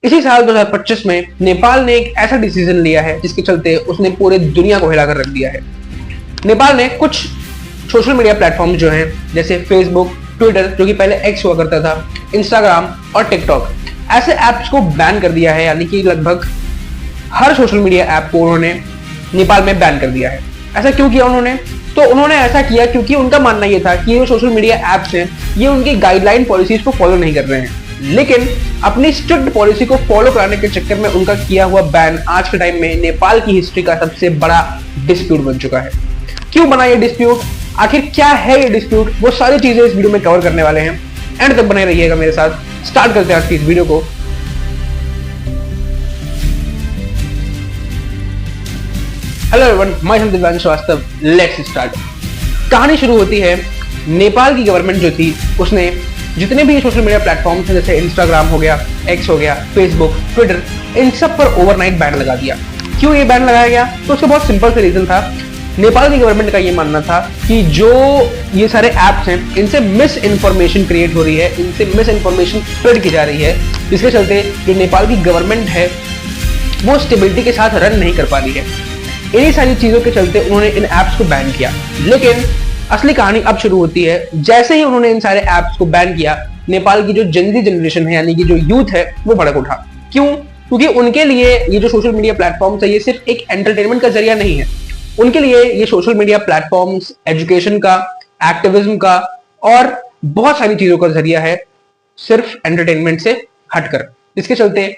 इसी साल 2025 में नेपाल ने एक ऐसा डिसीजन लिया है जिसके चलते उसने पूरे दुनिया को हिलाकर रख दिया है। नेपाल ने कुछ सोशल मीडिया प्लेटफॉर्म जो हैं जैसे फेसबुक, ट्विटर जो कि पहले एक्स हुआ करता था, इंस्टाग्राम और टिकटॉक, ऐसे ऐप्स को बैन कर दिया है। यानी कि लगभग हर सोशल मीडिया ऐप को उन्होंने नेपाल में बैन कर दिया है। ऐसा क्यों किया उन्होंने? तो उन्होंने ऐसा किया क्योंकि उनका मानना यह था कि ये सोशल मीडिया ऐप्स हैं ये उनकी गाइडलाइन पॉलिसीज को फॉलो नहीं कर रहे हैं, लेकिन अपनी स्ट्रिक्ट पॉलिसी को फॉलो कराने के चक्कर में उनका किया हुआ बैन आज के टाइम में नेपाल की हिस्ट्री का सबसे बड़ा डिस्प्यूट बन चुका है। क्यों बना ये डिस्प्यूट, आखिर क्या है ये डिस्प्यूट, वो सारी चीजें इस वीडियो में कवर करने वाले हैं। एंड तक बने रहिएगा मेरे साथ। स्टार्ट करते हैं आज की इस वीडियो को। Hello everyone, myself Divyansh Shrivastava. Let's start. कहानी शुरू होती है, नेपाल की गवर्नमेंट जो थी उसने जितने भी सोशल मीडिया प्लेटफॉर्म्स हैं जैसे इंस्टाग्राम हो गया, एक्स हो गया, फेसबुक, ट्विटर, इन सब पर ओवरनाइट बैन लगा दिया। क्यों ये बैन लगाया गया? तो उसका बहुत सिंपल सा रीजन था। नेपाल की गवर्नमेंट का ये मानना था कि जो ये सारे ऐप्स हैं इनसे मिस इन्फॉर्मेशन क्रिएट हो रही है, इनसे मिस इन्फॉर्मेशन स्प्रेड की जा रही है, जिसके चलते जो नेपाल की गवर्नमेंट है वो स्टेबिलिटी के साथ रन नहीं कर पा रही है। इन्हीं सारी चीजों के चलते उन्होंने इन ऐप्स को बैन किया। लेकिन असली कहानी अब शुरू होती है। जैसे ही उन्होंने इन सारे ऐप्स को बैन किया, नेपाल की जो जेनजी जनरेशन है यानी कि जो यूथ है वो भड़क उठा। क्यों? क्योंकि उनके लिए ये जो सोशल मीडिया प्लेटफॉर्म्स है ये सिर्फ एक एंटरटेनमेंट का जरिया नहीं है। उनके लिए ये सोशल मीडिया प्लेटफॉर्म्स एजुकेशन का, एक्टिविज्म का और बहुत सारी चीजों का जरिया है, सिर्फ एंटरटेनमेंट से हटकर। इसके चलते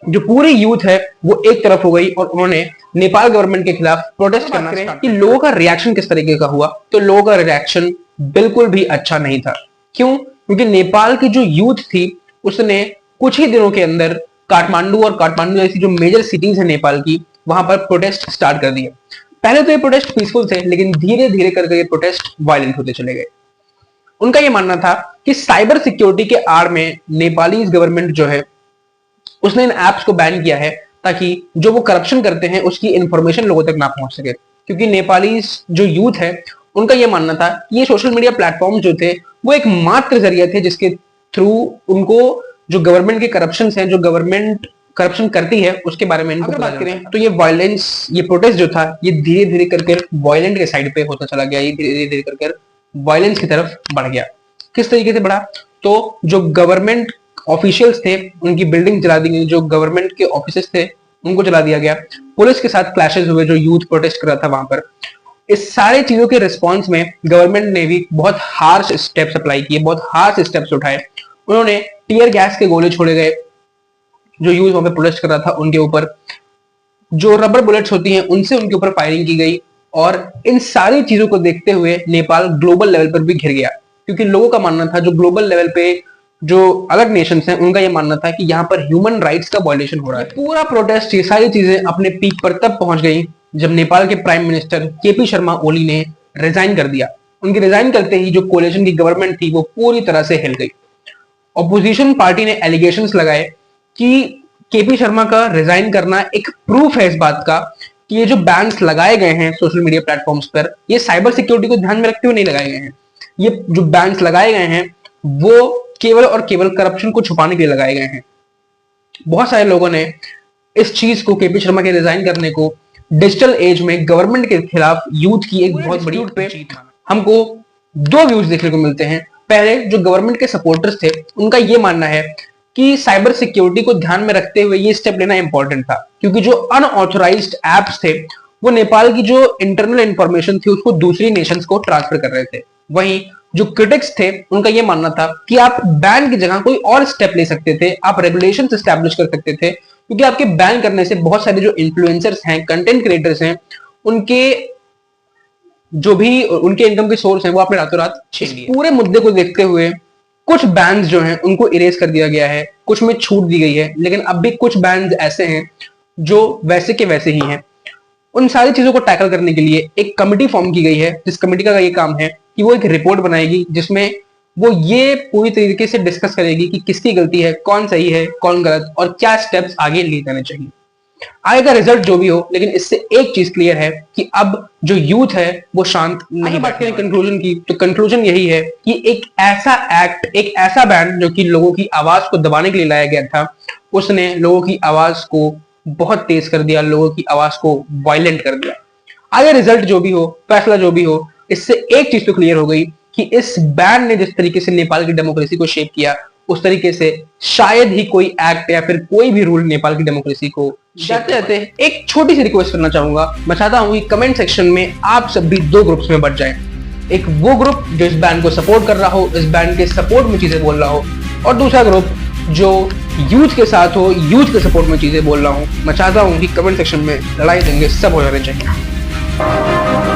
जो पूरी यूथ है वो एक तरफ हो गई और उन्होंने नेपाल गवर्नमेंट के खिलाफ प्रोटेस्ट करना स्टार्ट किया। कि लोगों का रिएक्शन किस तरीके का हुआ, तो लोगों का रिएक्शन बिल्कुल भी अच्छा नहीं था। क्यों? क्योंकि नेपाल की जो यूथ थी उसने कुछ ही दिनों के अंदर काठमांडू और काठमांडू जैसी जो मेजर सिटीज है नेपाल की, वहां पर प्रोटेस्ट स्टार्ट कर दिए। पहले तो ये प्रोटेस्ट पीसफुल थे, लेकिन धीरे धीरे करके ये प्रोटेस्ट वायलेंट होते चले गए। उनका ये मानना था कि साइबर सिक्योरिटी के आड़ में नेपाली गवर्नमेंट जो है उसने इन ऐप्स को बैन किया है ताकि जो वो करप्शन करते हैं उसकी इंफॉर्मेशन लोगों तक ना पहुंच सके। क्योंकि नेपाली जो यूथ है उनका ये मानना था कि ये सोशल मीडिया प्लेटफॉर्म जो थे वो एक मात्र जरिया थे जिसके थ्रू उनको जो गवर्नमेंट के करप्शन हैं, जो गवर्नमेंट करप्शन करती है उसके बारे में इनको बात करें तो ये वायलेंस, ये प्रोटेस्ट जो था ये धीरे धीरे करके वायलेंट के साइड पे होता चला गया। ये धीरे धीरे करके वायलेंस की तरफ बढ़ गया। किस तरीके से बढ़ा? तो जो गवर्नमेंट ऑफिशियल्स थे उनकी बिल्डिंग जला दी गई, जो गवर्नमेंट के ऑफिसेस थे उनको जला दिया गया, पुलिस के साथ क्लैशेस हुए जो यूथ प्रोटेस्ट कर रहा था वहां पर। इस सारे चीजों के रिस्पांस में गवर्नमेंट ने भी बहुत हार्श स्टेप्स अप्लाई किए, बहुत हार्श स्टेप्स उठाए। उन्होंने टीयर गैस के गोले छोड़े गए जो यूथ वहां पर प्रोटेस्ट कर रहा था उनके ऊपर, जो रबर बुलेट्स होती हैं उनसे उनके ऊपर फायरिंग की गई। और इन सारी चीजों को देखते हुए नेपाल ग्लोबल लेवल पर भी घिर गया, क्योंकि लोगों का मानना था, जो ग्लोबल लेवल पे जो अलग नेशंस हैं उनका ये मानना था कि यहाँ पर ह्यूमन राइट्स का वायलेशन हो रहा है। पूरा प्रोटेस्ट, ये सारी चीजें अपने पीक पर तब पहुंच गई जब नेपाल के prime minister KP Sharma Oli ने रिजाइन कर दिया। उनके रिजाइन करते ही जो कोलिशन की गवर्नमेंट थी वो पूरी तरह से हिल गई। ऑपोजिशन पार्टी ने एलिगेशंस लगाए कि केपी शर्मा का रिजाइन करना एक प्रूफ है इस बात का कि ये जो बैन्स लगाए गए हैं सोशल मीडिया प्लेटफॉर्म्स पर ये साइबर सिक्योरिटी को ध्यान में रखते हुए नहीं लगाए गए हैं। ये जो बैन्स लगाए गए हैं वो केवल और केवल करप्शन को छुपाने के लिए लगाए गए हैं। बहुत सारे लोगों ने इस चीज को, केपी शर्मा के रिजाइन करने को, डिजिटल एज में गवर्नमेंट के खिलाफ यूथ की एक बहुत बड़ी जीत माना। हमको दो व्यूज देखने को मिलते हैं। पहले जो गवर्नमेंट के सपोर्टर्स थे उनका ये मानना है कि साइबर सिक्योरिटी को ध्यान में रखते हुए ये स्टेप लेना इंपॉर्टेंट था, क्योंकि जो अनऑथोराइज्ड एप्स थे वो नेपाल की जो इंटरनल इंफॉर्मेशन थी उसको दूसरी नेशंस को ट्रांसफर कर रहे थे। वहीं जो क्रिटिक्स थे उनका यह मानना था कि आप बैन की जगह कोई और स्टेप ले सकते थे, आप रेगुलेशंस एस्टैब्लिश कर सकते थे, क्योंकि आपके बैन करने से बहुत सारे जो इन्फ्लुएंसर्स हैं, कंटेंट क्रिएटर्स हैं, उनके जो भी उनके इनकम के सोर्स हैं वो आपने रातों रात छीन लिए। पूरे मुद्दे को देखते हुए कुछ बैन्स जो हैं उनको इरेज कर दिया गया है, कुछ में छूट दी गई है, लेकिन अब भी कुछ बैन्स ऐसे हैं जो वैसे के वैसे ही हैं। उन सारी चीजों को टैकल करने के लिए एक कमिटी फॉर्म की गई है, जिस कमिटी का ये काम है कि वो एक रिपोर्ट बनाएगी जिसमें वो ये पूरी तरीके से डिस्कस करेगी कि किसकी गलती है, कौन सही है, कौन गलत और क्या स्टेप्स आगे लिए जाने चाहिए। आगे का रिजल्ट जो भी हो, लेकिन इससे एक चीज क्लियर है कि अब जो यूथ है वो शांत नहीं। बात करें कंक्लूजन की, तो कंक्लूजन यही है कि एक ऐसा एक्ट, एक ऐसा बैन जो कि लोगों की आवाज को दबाने के लिए लाया गया था, उसने लोगों की आवाज को बहुत तेज कर दिया, लोगों की आवाज को वायलेंट कर दिया। आगे रिजल्ट जो भी हो, फैसला जो भी हो, इससे एक चीज तो क्लियर हो गई कि इस बैन ने जिस तरीके से नेपाल की डेमोक्रेसी को शेप किया, उस तरीके से शायद ही कोई एक्ट या फिर कोई भी रूल नेपाल की डेमोक्रेसी को। जाते जाते एक छोटी सी रिक्वेस्ट करना चाहूंगा। मैं चाहता हूं कि कमेंट सेक्शन में आप सब भी दो ग्रुप्स में बट जाएं। एक वो ग्रुप जो इस बैन को सपोर्ट कर रहा हो, इस बैन के सपोर्ट में चीजें बोल रहा हो, और दूसरा ग्रुप जो यूथ के साथ हो, यूथ के सपोर्ट में चीजें बोल रहा हूं। मैं चाहता हूं कि कमेंट सेक्शन में लड़ाई देंगे सब हो जाने चाहिए।